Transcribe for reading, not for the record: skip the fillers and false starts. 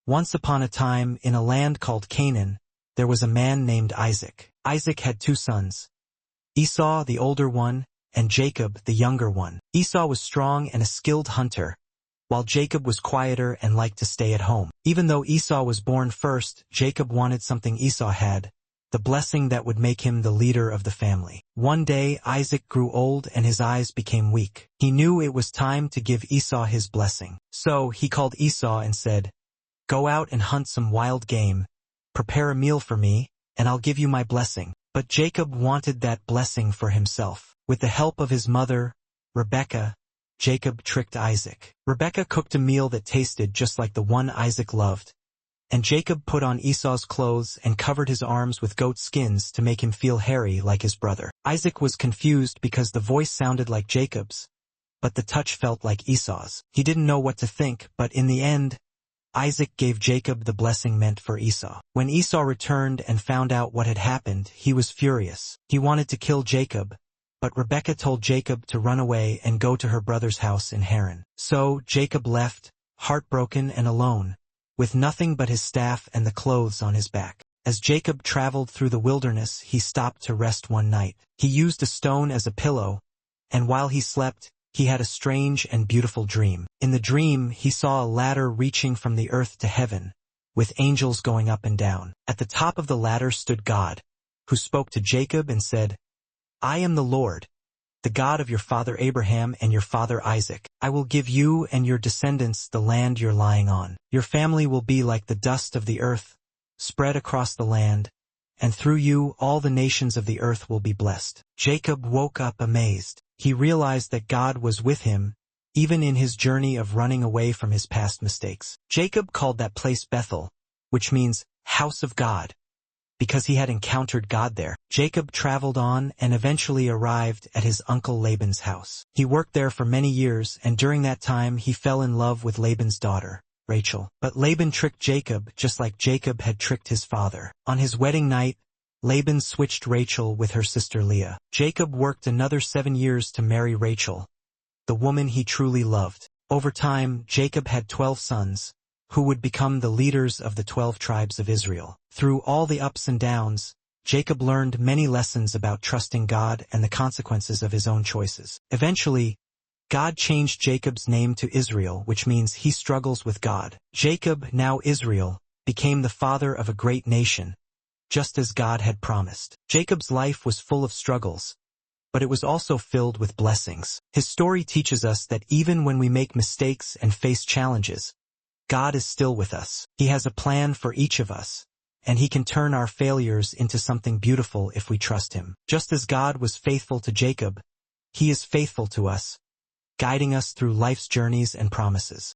Once upon a time, in a land called Canaan, there was a man named Isaac. Isaac had 2 sons, Esau, the older one, and Jacob, the younger one. Esau was strong and a skilled hunter, while Jacob was quieter and liked to stay at home. Even though Esau was born first, Jacob wanted something Esau had, the blessing that would make him the leader of the family. One day, Isaac grew old and his eyes became weak. He knew it was time to give Esau his blessing. So he called Esau and said, "Go out and hunt some wild game, prepare a meal for me, and I'll give you my blessing." But Jacob wanted that blessing for himself. With the help of his mother, Rebekah, Jacob tricked Isaac. Rebekah cooked a meal that tasted just like the one Isaac loved, and Jacob put on Esau's clothes and covered his arms with goat skins to make him feel hairy like his brother. Isaac was confused because the voice sounded like Jacob's, but the touch felt like Esau's. He didn't know what to think, but in the end, Isaac gave Jacob the blessing meant for Esau. When Esau returned and found out what had happened, he was furious. He wanted to kill Jacob, but Rebekah told Jacob to run away and go to her brother's house in Haran. So Jacob left, heartbroken and alone, with nothing but his staff and the clothes on his back. As Jacob traveled through the wilderness, he stopped to rest one night. He used a stone as a pillow, and while he slept, he had a strange and beautiful dream. In the dream, he saw a ladder reaching from the earth to heaven, with angels going up and down. At the top of the ladder stood God, who spoke to Jacob and said, "I am the Lord, the God of your father Abraham and your father Isaac. I will give you and your descendants the land you're lying on. Your family will be like the dust of the earth, spread across the land, and through you all the nations of the earth will be blessed." Jacob woke up amazed. He realized that God was with him, even in his journey of running away from his past mistakes. Jacob called that place Bethel, which means house of God, because he had encountered God there. Jacob traveled on and eventually arrived at his uncle Laban's house. He worked there for many years, and during that time he fell in love with Laban's daughter, Rachel. But Laban tricked Jacob just like Jacob had tricked his father. On his wedding night, Laban switched Rachel with her sister Leah. Jacob worked another 7 years to marry Rachel, the woman he truly loved. Over time, Jacob had 12 sons, who would become the leaders of the 12 tribes of Israel. Through all the ups and downs, Jacob learned many lessons about trusting God and the consequences of his own choices. Eventually, God changed Jacob's name to Israel, which means he struggles with God. Jacob, now Israel, became the father of a great nation, just as God had promised. Jacob's life was full of struggles, but it was also filled with blessings. His story teaches us that even when we make mistakes and face challenges, God is still with us. He has a plan for each of us, and he can turn our failures into something beautiful if we trust him. Just as God was faithful to Jacob, he is faithful to us, guiding us through life's journeys and promises.